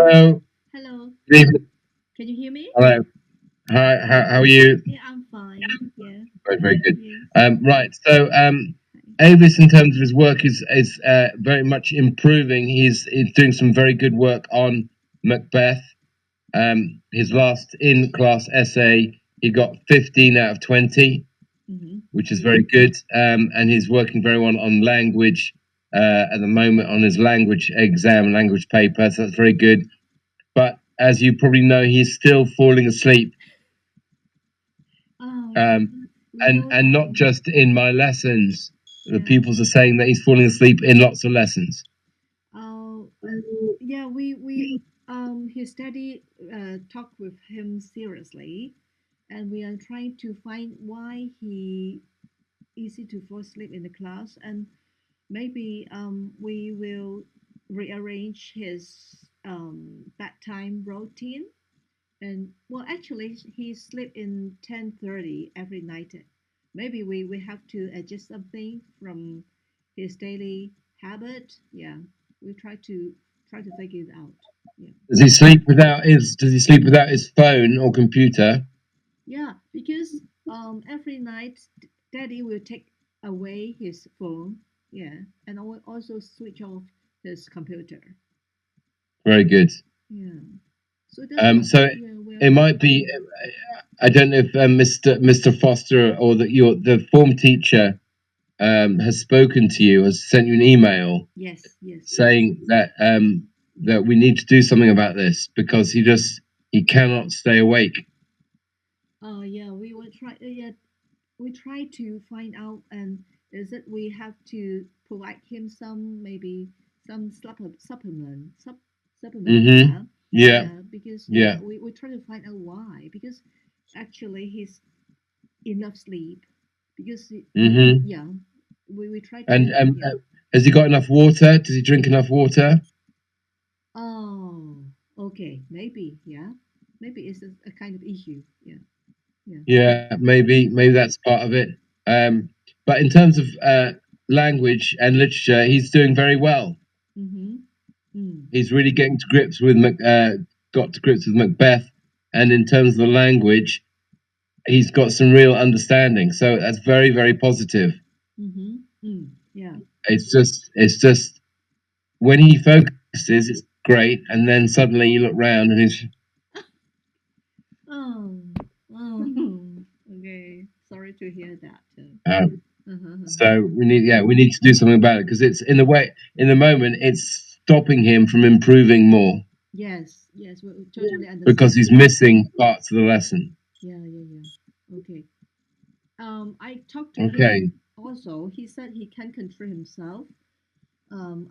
Hello. Hello, Good evening. can you hear me? Hello. Hi. How are you? Yeah, I'm fine. Yeah, Very, very good. yes. Right. So, Hi. Avis, in terms of his work, is very much improving. He's doing some very good work on Macbeth. His last in-class essay, he got 15 out of 20, Mm-hmm. which is very good. And he's working very well on language at the moment on his language exam, language paper. So that's very good. But as you probably know, he's still falling asleep. Oh, yeah, Um, we know and that. not just in my lessons. The Yeah. pupils are saying that he's falling asleep in lots of lessons. Oh, yeah. His daddy talked with him seriously, and we are trying to find why he easy to fall asleep in the class, and maybe we will rearrange his bedtime routine. And well, actually, he sleep in 10:30 every night. Maybe we have to adjust something from his daily habit. Yeah, we try to figure it out. Yeah, Does he sleep without his phone or computer? yeah, because every night Daddy will take away his phone. Yeah, and also switch off his computer. Very good. Yeah, so that's what. So Yeah, it well, might be. I don't know if Mr. Foster or the form teacher has spoken to you, has sent you an email yes, yes. saying that we need to do something about this because he cannot stay awake. Oh yeah, we will try. Yeah, we try to find out, and is it we have to provide him some maybe some supplement. Mm-hmm. Yeah, Yeah. yeah. Because Yeah. we try to find out why. Because actually he's enough sleep. Because Mm-hmm. yeah, we try And to yeah. has he got enough water? Does he drink enough water? Oh, okay. Maybe yeah. Maybe it's a kind of issue. Yeah, yeah. Yeah, maybe that's part of it. But in terms of language and literature, he's doing very well. Mm-hmm. Mm. He's really getting to grips with got to grips with Macbeth, and in terms of the language, he's got some real understanding. So that's very, very positive. Mm-hmm. Mm. Yeah. It's just when he focuses, it's great, and then suddenly you look round and he's Oh, oh, okay. Sorry to hear that. um, Uh-huh, uh-huh. so we need to do something about it because it's in the moment it's stopping him from improving more Yes, yes, we totally because understand. he's missing parts of the lesson. Yeah, yeah, yeah. Okay. I talked to him Okay. also. He said he can control himself.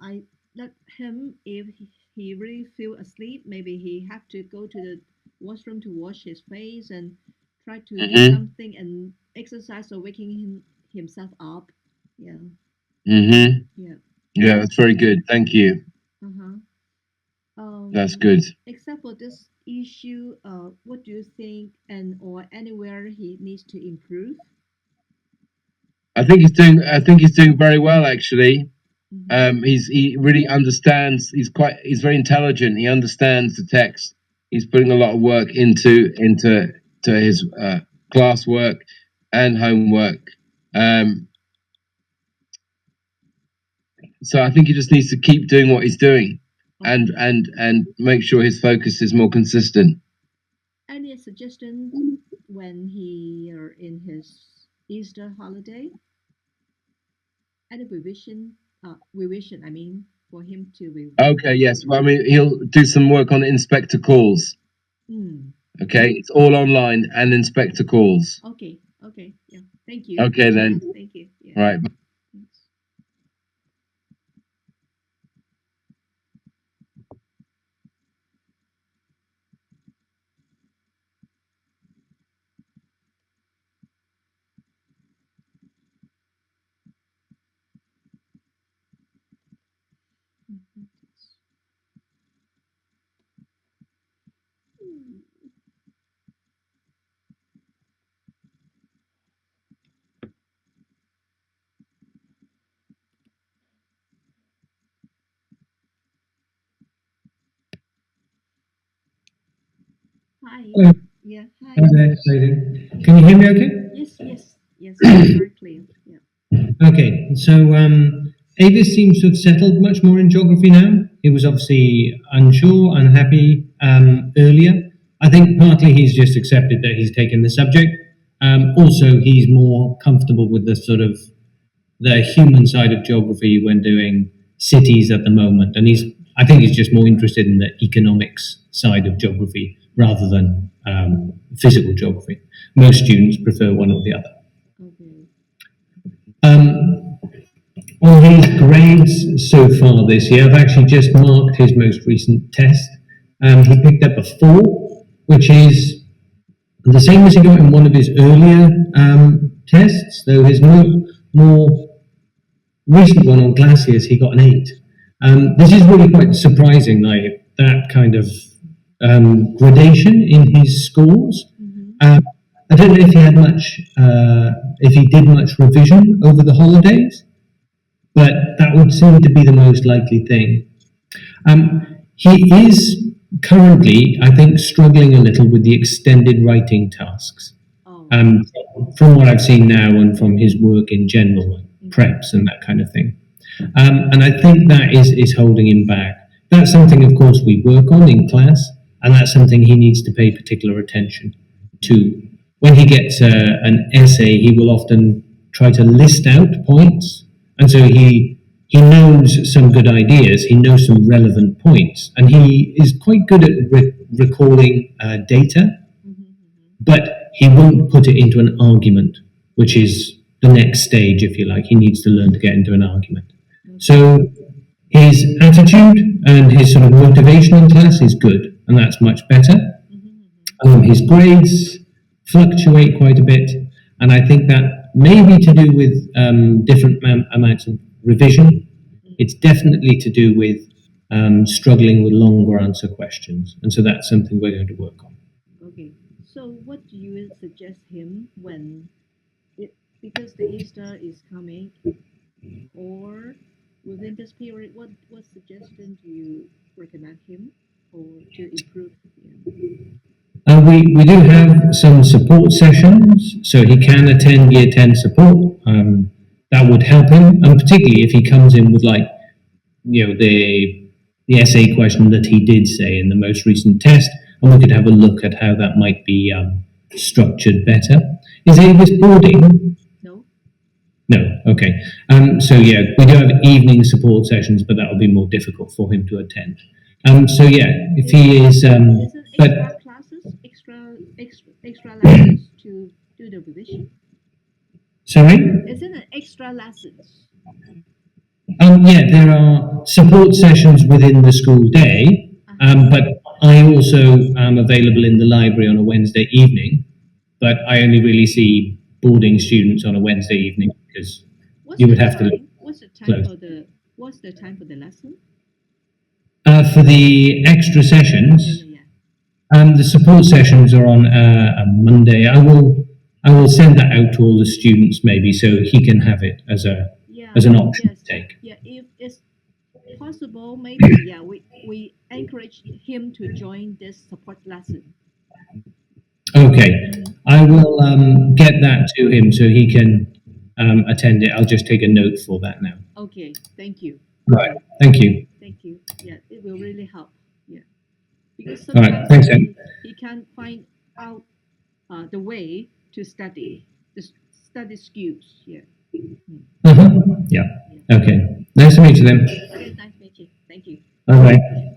I let him if he really feel asleep. Maybe he have to go to the washroom to wash his face and try to do Mhm. something and exercise or waking himself up. Yeah, Mhm. yeah. Yeah, that's very good. Thank you. Uh-huh. That's Um, good. except for this issue, what do you think and or anywhere he needs to improve? I think he's doing very well actually. Mm-hmm. He really understands. He's very intelligent. He understands the text. He's putting a lot of work into his classwork and homework. Um, so I think he just needs to keep doing what he's doing, and Okay. and and make sure his focus is more consistent. Any suggestion when he are in his Easter holiday? Any revision, I mean, for him to Okay, yes. Well, I mean, he'll do some work on inspector calls. mm, Okay, it's all online and inspector calls. okay, okay, yeah. Thank you. Okay, Yeah, then. thank you. Yeah. Right. Thanks. Mhm. Hi. Hello, Yeah. Hi. hi there, how you doing? Can you hear me okay? Yes. Yes. Yes. Very clear. Yeah. Okay, so Avis seems to have settled much more in geography now. He was obviously unsure, unhappy earlier. I think partly he's just accepted that he's taken the subject. Also, he's more comfortable with the sort of the human side of geography when doing cities at the moment, and I think he's just more interested in the economics side of geography rather than physical geography. Most students prefer one or the other. Okay. Um, on his grades so far this year, I've actually just marked his most recent test. He picked up a 4, which is the same as he got in one of his earlier tests, though his more recent one on glaciers, he got an 8. This is really quite surprising, like that kind of gradation in his scores. Mm-hmm. I don't know if he had much, if he did much revision over the holidays, but that would seem to be the most likely thing. He is currently, I think, struggling a little with the extended writing tasks. Oh. From what I've seen now and from his work in general, like preps and that kind of thing. And I think that is holding him back. That's something, of course, we work on in class, and that's something he needs to pay particular attention to. When he gets an essay, he will often try to list out points, and so he knows some good ideas, he knows some relevant points, and he is quite good at recalling data, Mm-hmm. but he won't put it into an argument, which is the next stage, if you like. He needs to learn to get into an argument. So his attitude and his sort of motivation in class is good, and that's much better. His grades fluctuate quite a bit, and I think that may be to do with different amounts of revision. It's definitely to do with struggling with longer answer questions, and so that's something we're going to work on. Okay. So, what do you suggest him when it because the Easter is coming, or within this period, what suggestion do you recommend him or to improve? Yeah. We do have some support sessions, so he can attend Year 10 support. That would help him, and particularly if he comes in with like, the essay question that he did say in the most recent test, and we could have a look at how that might be structured better. Is Avis boarding? No. No. Okay. So yeah, we do have evening support sessions, but that will be more difficult for him to attend. So yeah, if he is, Isn't but extra classes, extra lessons to do the revision? sorry. Isn't it extra lessons? Yeah, there are support sessions within the school day, but I also am available in the library on a Wednesday evening, but I only really see boarding students on a Wednesday evening because What's you the would have to time? What's the time close. for the What's the time for the lesson? For the extra Yeah, sessions, yeah, yeah. the support sessions are on a Monday. I will send that out to all the students maybe so he can have it as Yeah, an option yes, to take. yeah. If it's possible, maybe yeah, we encourage him to join this support lesson. Okay, Mhm. I will get that to him so he can attend it. I'll just take a note for that now. Okay, thank you. Right. Yeah, Thank you. thank you. Yeah, it will really help. Yeah, because All right. sometimes Thanks, Ed. he can't find out the way to study the study skills. Yeah. Mm. Yeah. Yeah. Okay. Nice to meet you then. Okay, nice to meet you. Thank you. All right. Yeah.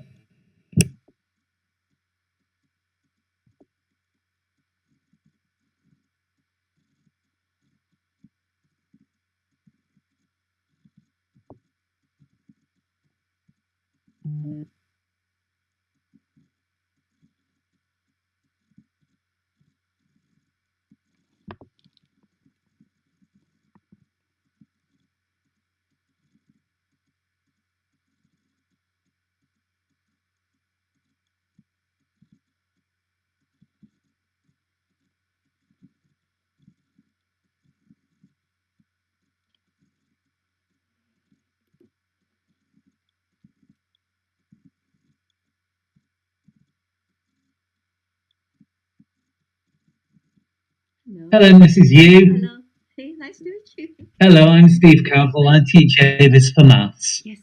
Hello, Mrs. Yu. Hello. Hey, nice to meet you. Hello, I'm Steve Carroll. I teach Avis for maths. Yes.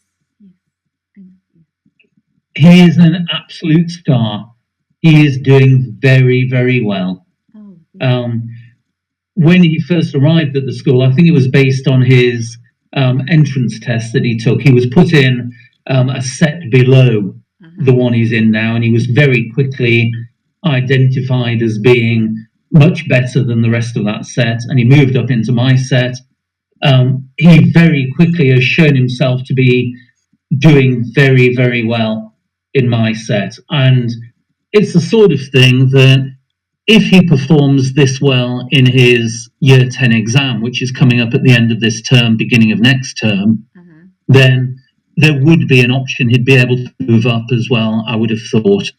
I know. He is an absolute star. He is doing very, very well. Oh, yeah. When he first arrived at the school, I think it was based on his entrance test that he took. He was put in a set below the one he's in now, and he was very quickly identified as being much better than the rest of that set, and he moved up into my set. He very quickly has shown himself to be doing very, very well in my set, and it's the sort of thing that if he performs this well in his year 10 exam, which is coming up at the end of this term, beginning of next term, then there would be an option he'd be able to move up as well, I would have thought,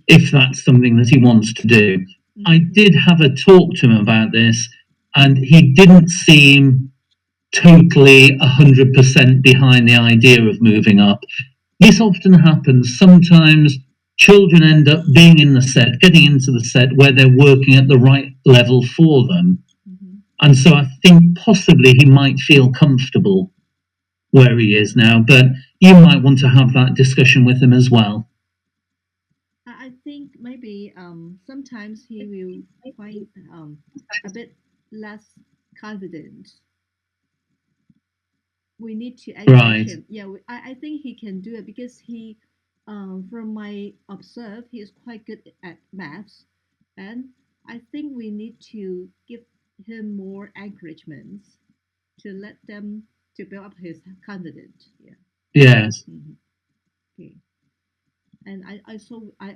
if that's something that he wants to do. I did have a talk to him about this, and he didn't seem totally 100% behind the idea of moving up. This often happens. Sometimes children end up being in the set, getting into the set where they're working at the right level for them. And so I think possibly he might feel comfortable where he is now, but you might want to have that discussion with him as well. I think maybe sometimes he will find a bit less confident. We need to encourage him. Yeah, I think he can do it because he, from my observe, he is quite good at maths, and I think we need to give him more encouragement to let them to build up his confidence. Yeah. Yes. Okay. And I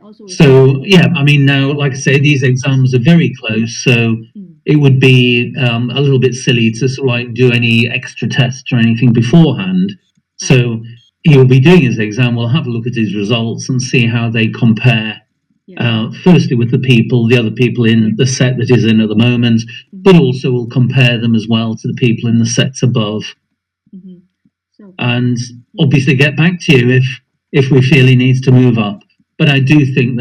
also. So yeah, I mean now, like I say, these exams are very close, so it would be a little bit silly to sort of like do any extra tests or anything beforehand. So he'll be doing his exam. We'll have a look at his results and see how they compare. Firstly, with the other people in the set that he's in at the moment, but also we'll compare them as well to the people in the sets above, and obviously get back to you if we feel he needs to move up. But I do think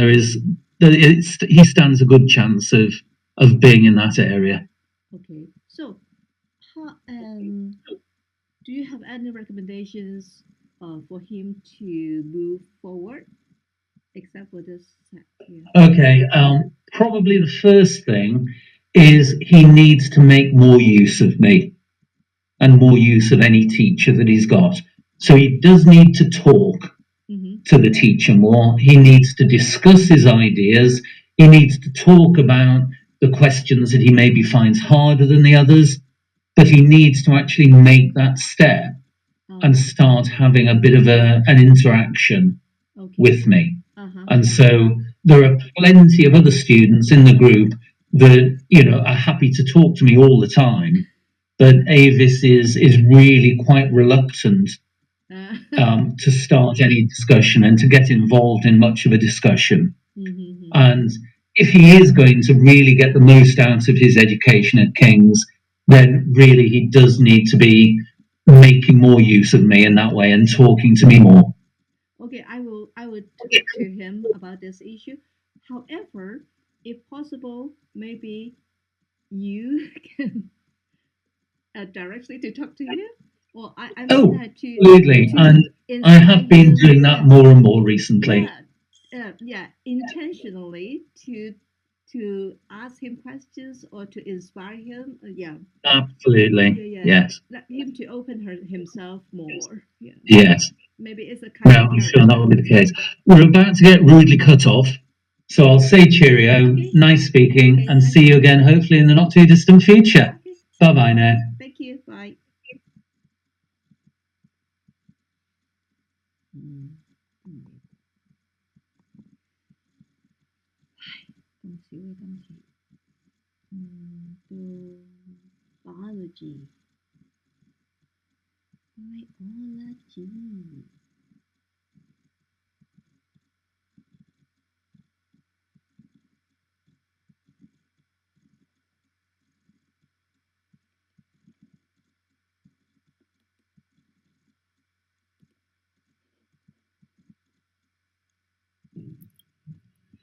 he stands a good chance of being in that area. Okay, so do you have any recommendations for him to move forward, except for this set here? Okay, probably the first thing is he needs to make more use of me and more use of any teacher that he's got. So he does need to talk to the teacher more. He needs to discuss his ideas. He needs to talk about the questions that he maybe finds harder than the others, but he needs to actually make that step and start having a bit of an interaction with me. And so there are plenty of other students in the group that, are happy to talk to me all the time, but Avis is really quite reluctant to start any discussion and to get involved in much of a discussion. And if he is going to really get the most out of his education at King's, then really he does need to be making more use of me in that way and talking to me more. Okay, I will talk to him about this issue. However, if possible, maybe you can directly to talk to him. Well, I mean absolutely, and I have been doing that more and more recently. Yeah, intentionally to ask him questions or to inspire him. Yeah, absolutely. Yes, let him to open himself more. Yeah. Yes. Maybe it's a kind of I'm sure that will be the case. We're about to get rudely cut off, so I'll say cheerio, nice speaking, and see you again hopefully in the not too distant future. Bye bye now. Thank you. Bye. Biology.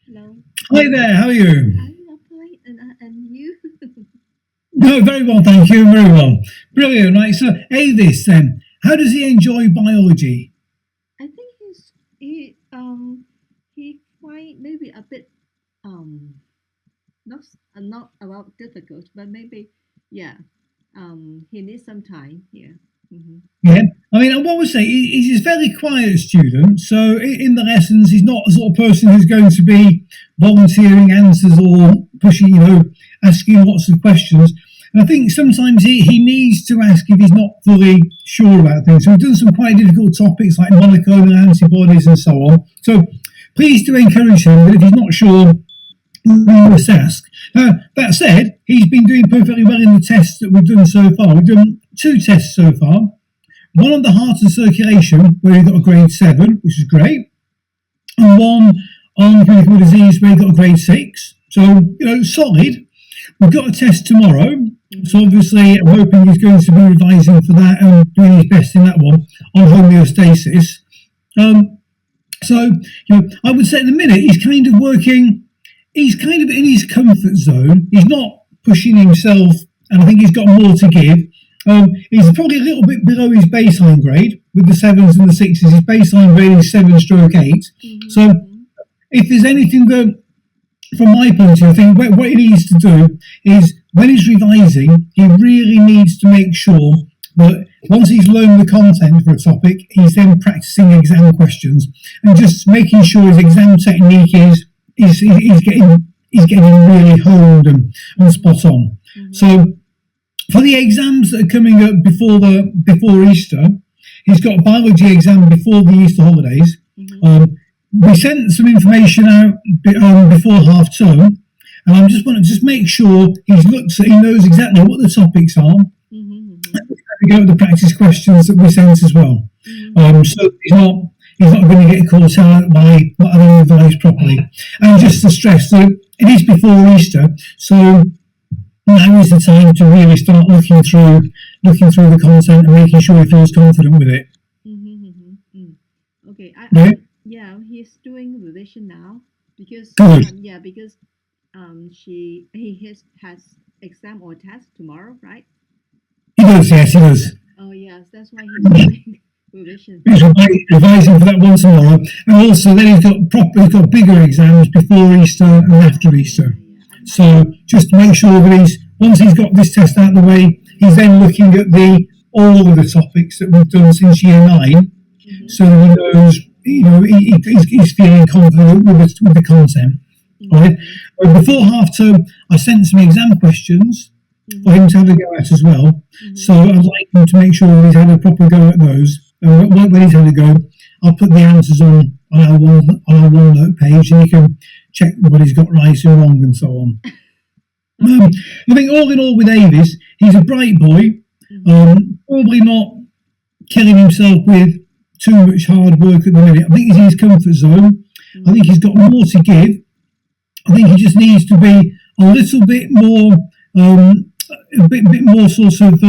Hello. Hi there, how are you? I'm fine, and you? No, very well, thank you. Very well. Brilliant. Right. So, Avis, then, how does he enjoy biology? I think he find maybe a bit not about difficult, but maybe yeah he needs some time. Yeah. Hmm. Yeah. I mean, what would say he's a very quiet student. So, in the lessons, he's not the sort of person who's going to be volunteering answers or pushing, asking lots of questions. And I think sometimes he needs to ask if he's not fully sure about things. So we've done some quite difficult topics like monoclonal antibodies and so on. So please do encourage him that if he's not sure, we must ask. That said, he's been doing perfectly well in the tests that we've done so far. We've done 2 tests so far. One on the heart and circulation, where he got a grade 7, which is great. And one on communicable disease, where he got a grade 6. So, solid. We've got a test tomorrow, so obviously I'm hoping he's going to be revising for that and doing his best in that one on homeostasis. So, I would say at the minute he's kind of in his comfort zone. He's not pushing himself, and I think he's got more to give. He's probably a little bit below his baseline grade with the 7s and the 6s. His baseline grade is 7/8. Mm-hmm. So, if there's anything that, from my point of view, I think what he needs to do is, when he's revising, he really needs to make sure that once he's learned the content for a topic, he's then practicing exam questions and just making sure his exam technique is getting really honed and spot on. Mm-hmm. So for the exams that are coming up before Easter, he's got a biology exam before the Easter holidays. Mm-hmm. We sent some information out before half term, and I just want to make sure he knows exactly what the topics are. Mm-hmm. We go with the practice questions that we sent as well. Mm-hmm. So he's not going to get caught out by not having revised properly. And just to stress that it is before Easter, so now is the time to really start looking through the content and making sure he feels confident with it. Mm-hmm. Okay. Yeah. He's doing revision now because Good. he has exam or test tomorrow, right? He does, yes, he does. Oh yes, that's why he's doing revision. He's revising for that one tomorrow, and also then he's got bigger exams before Easter and after Easter. So just to make sure that once he's got this test out of the way, he's then looking at all of the topics that we've done since year 9, Mm-hmm. so that he knows, he's feeling confident with the content. Mm-hmm. Right? Before half term, I sent some exam questions for him to have a go at as well. Mm-hmm. So I'd like him to make sure that he's had a proper go at those. And when he's had a go, I'll put the answers on our OneNote page, and you can check what he's got right and wrong and so on. I think all in all with Avis, he's a bright boy, probably not killing himself with too much hard work at the minute. I think he's in his comfort zone. I think he's got more to give. I think he just needs to be a little bit more, sort of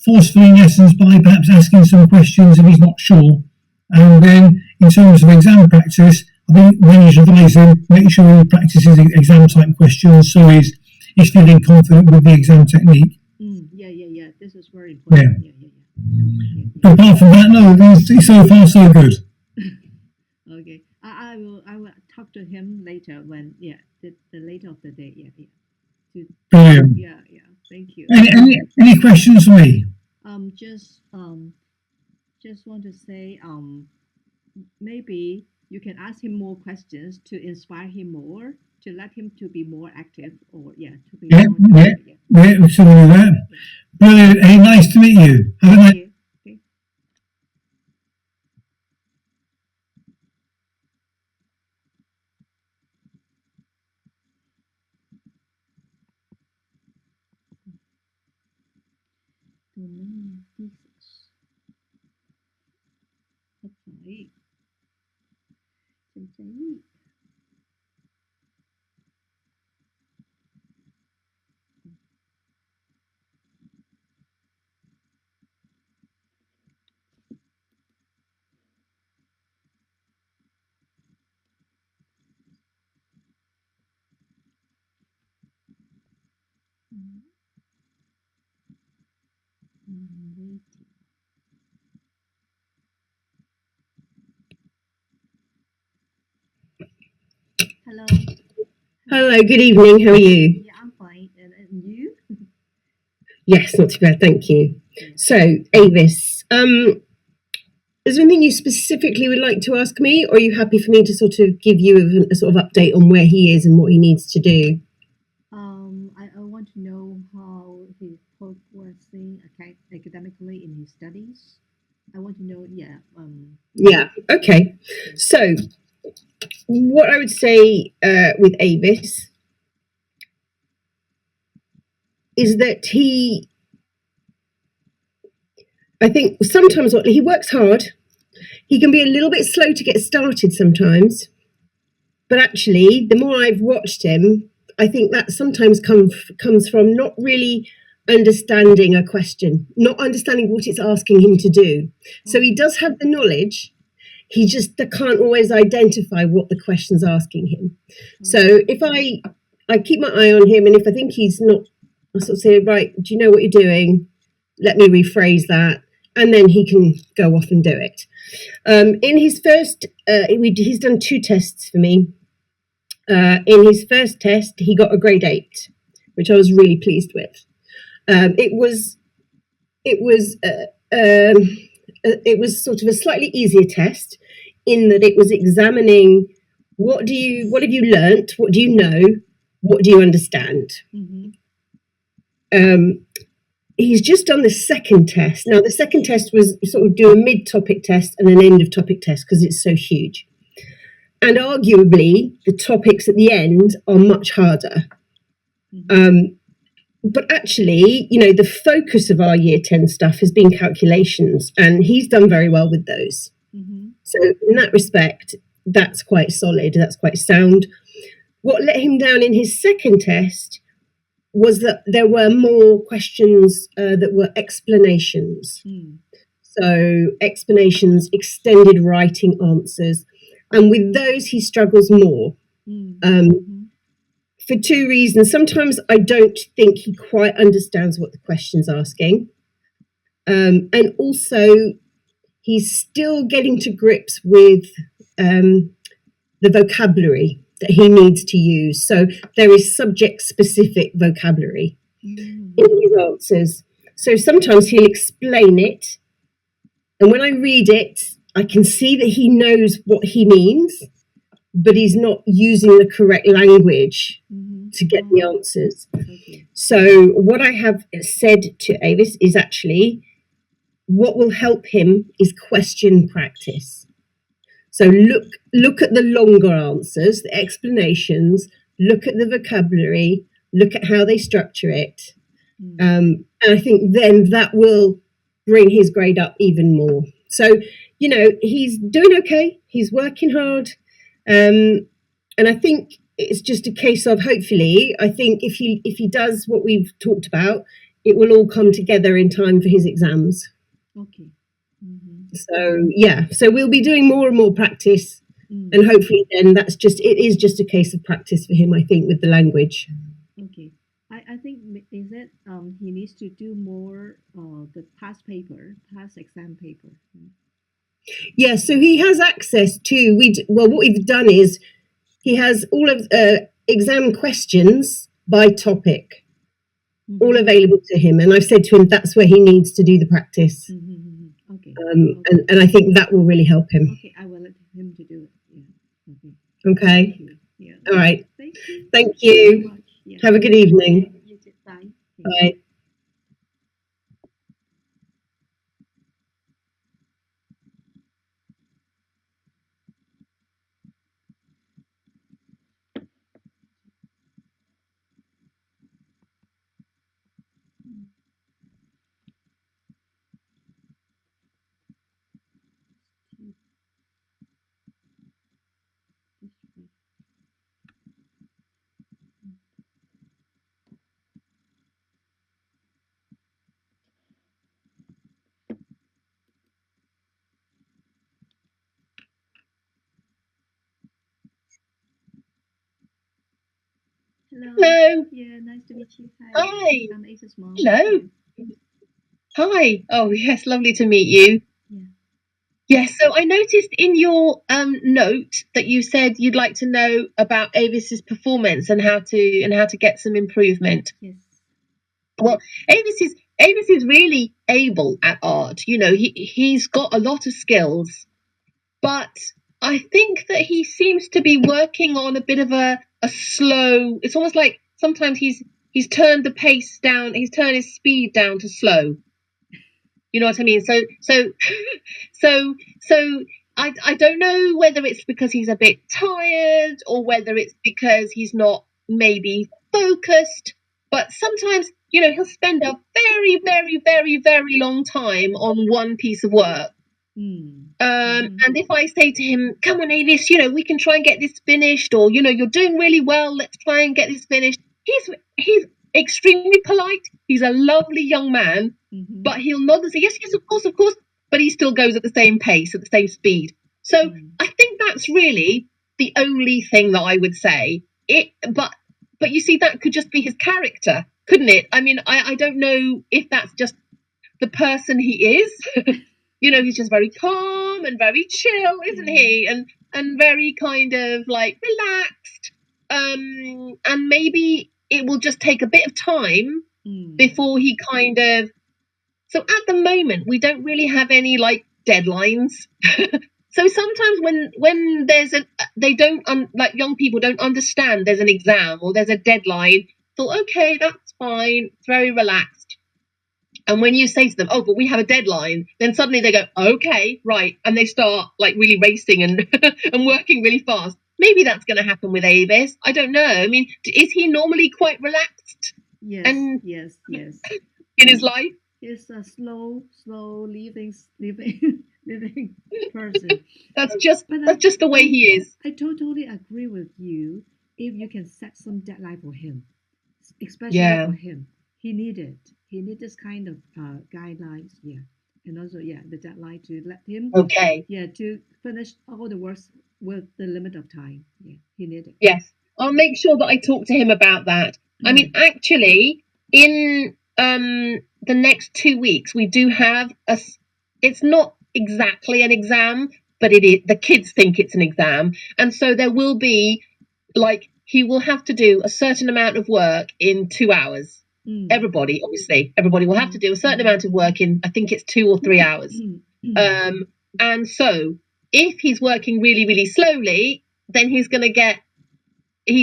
forceful in lessons by perhaps asking some questions if he's not sure. And then in terms of exam practice, I think when he's revising, make sure he practices exam type questions so he's feeling confident with the exam technique. Yeah. This is very important. Yeah. But apart from that, no, he's so far so good. Okay, I will talk to him later when the later of the day. Brilliant. Yeah. Thank you. Any questions for me? Just want to say maybe you can ask him more questions to inspire him more, to let him to be more active, or to be more active. Yeah, so we'll do that. Brilliant. Hey, nice to meet you. Have a nice. Okay. Domain thesis. Okay. waiting. Hello. Hello, good evening. How are you? Yeah, I'm fine. And you? Yes, not too bad, thank you. So, Avis, is there anything you specifically would like to ask me, or are you happy for me to sort of give you a sort of update on where he is and what he needs to do? I want to know how he's progressing academically in his studies. I want to know, yeah. Yeah, okay. So, what I would say with Avis is that I think sometimes he works hard. He can be a little bit slow to get started sometimes. But actually, the more I've watched him, I think that sometimes comes from not really understanding a question, not understanding what it's asking him to do. So he does have the knowledge, he just can't always identify what the question's asking him. So if I keep my eye on him, and if I think he's not, I sort of say, right, do you know what you're doing? Let me rephrase that, and then he can go off and do it. In his first, he's done 2 tests for me. In his first test, he got a grade 8, which I was really pleased with. It was sort of a slightly easier test in that it was examining what have you learnt, what do you know, what do you understand. He's just done the second test. Now, the second test was sort of do a mid-topic test and an end-of-topic test because it's so huge. And arguably, the topics at the end are much harder. But actually, the focus of our year 10 stuff has been calculations, and he's done very well with those. So in that respect, that's quite solid, that's quite sound. What let him down in his second test was that there were more questions that were explanations. So explanations, extended writing answers. And with those, he struggles more for 2 reasons. Sometimes I don't think he quite understands what the question's asking. And also, he's still getting to grips with the vocabulary that he needs to use. So there is subject-specific vocabulary in his answers. So sometimes he'll explain it, and when I read it, I can see that he knows what he means, but he's not using the correct language to get the answers. So what I have said to Avis is actually what will help him is question practice. So look at the longer answers, the explanations, look at the vocabulary, look at how they structure it. And I think then that will bring his grade up even more. So, he's doing okay. He's working hard. And I think it's just a case of, hopefully, I think if he does what we've talked about, it will all come together in time for his exams. Okay. So, yeah. So we'll be doing more and more practice. And hopefully then it is just a case of practice for him, I think, with the language. Okay. I think is it he needs to do more the past exam paper. Yeah, so he has access to what we've done is he has all of exam questions by topic, all available to him, and I've said to him that's where he needs to do the practice. Okay. And I think that will really help him. Okay, I will let him to do it. Yeah. Okay. Yeah. All right. Thank you. Thank you. Yeah. Have a good evening. You too. Bye. Bye. Hello. Hello. Yeah, nice to meet you. Hi. I'm Ace's mom. Hello. Hi. Oh, yes, lovely to meet you. Yeah. Yes, so I noticed in your note that you said you'd like to know about Avis's performance and how to get some improvement. Yes. Well, Avis is really able at art. You know, he's got a lot of skills, but I think that he seems to be working on a bit of a slow. It's almost like sometimes he's turned the pace down. He's turned his speed down to slow. You know what I mean? So I don't know whether it's because he's a bit tired or whether it's because he's not maybe focused. But sometimes, you know, he'll spend a very, very, very, very long time on one piece of work. And if I say to him, come on, Avis, you know, we can try and get this finished, or, you know, you're doing really well, let's try and get this finished. He's extremely polite. He's a lovely young man, but he'll nod and say, yes, of course. But he still goes at the same pace, at the same speed. So I think that's really the only thing that I would say. But you see, that could just be his character, couldn't it? I mean, I don't know if that's just the person he is. You know, he's just very calm and very chill, isn't he? And very kind of like relaxed. And maybe it will just take a bit of time before he kind of. So at the moment, we don't really have any like deadlines. So sometimes when there's like young people don't understand there's an exam or there's a deadline. So okay, that's fine. It's very relaxed. And when you say to them, oh, but we have a deadline, then suddenly they go, okay, right. And they start like really racing and and working really fast. Maybe that's going to happen with Avis. I don't know. I mean, is he normally quite relaxed? Yes. And yes. in his life? He's a slow living living person. That's just the way he is. I totally agree with you. If you can set some deadline for him, especially Yeah. for him, he needed this kind of guidelines. Yeah, and also the deadline to let him. Okay. Yeah, to finish all the works with the limit of time. Yeah, he needed. Yes, I'll make sure that I talk to him about that. I mean, actually, in the next 2 weeks, we do have it's not exactly an exam, but it is. The kids think it's an exam, and so there will be like he will have to do a certain amount of work in 2 hours. Everybody will have to do a certain amount of work in, I think it's 2 or 3 hours. And so if he's working really, really slowly, then he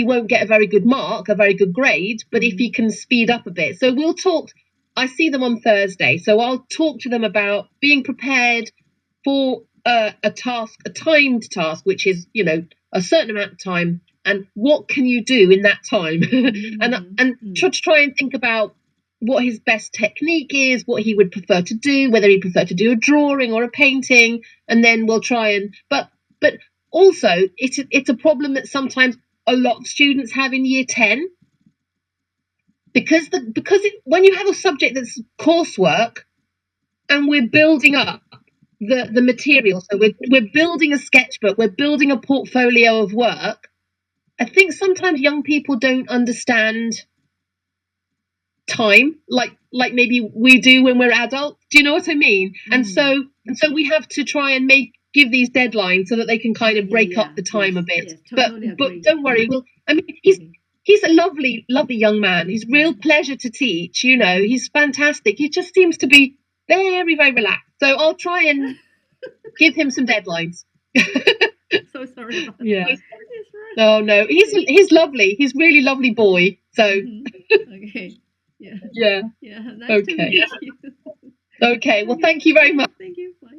won't get a very good mark, a very good grade. But if he can speed up a bit, so we'll talk. I see them on Thursday, so I'll talk to them about being prepared for a timed task, which is, you know, a certain amount of time, and what can you do in that time, and try and think about what his best technique is, what he would prefer to do, whether he'd prefer to do a drawing or a painting, and then we'll try and. But also, it's a problem that sometimes a lot of students have in year 10, because when you have a subject that's coursework, and we're building up the material, so we're building a sketchbook, we're building a portfolio of work. I think sometimes young people don't understand time like maybe we do when we're adults. Do you know what I mean? And so we have to try and give these deadlines so that they can kind of break up the time a bit. Totally but don't worry. He's a lovely young man. He's real pleasure to teach. You know, he's fantastic. He just seems to be very, very relaxed. So I'll try and give him some deadlines. So sorry about yeah. that. No, he's lovely. He's really lovely boy. So okay. Yeah. Nice to meet you. Okay. Well, thank you very much. Thank you. Bye.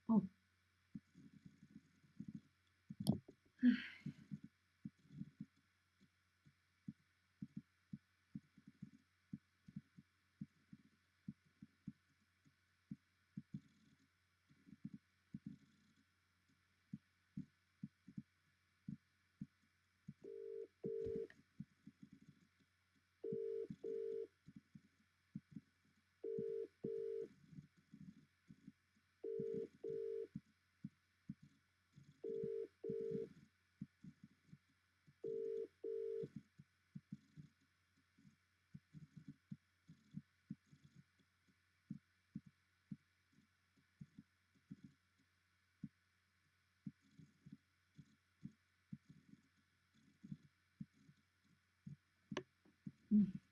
Oh. Mm.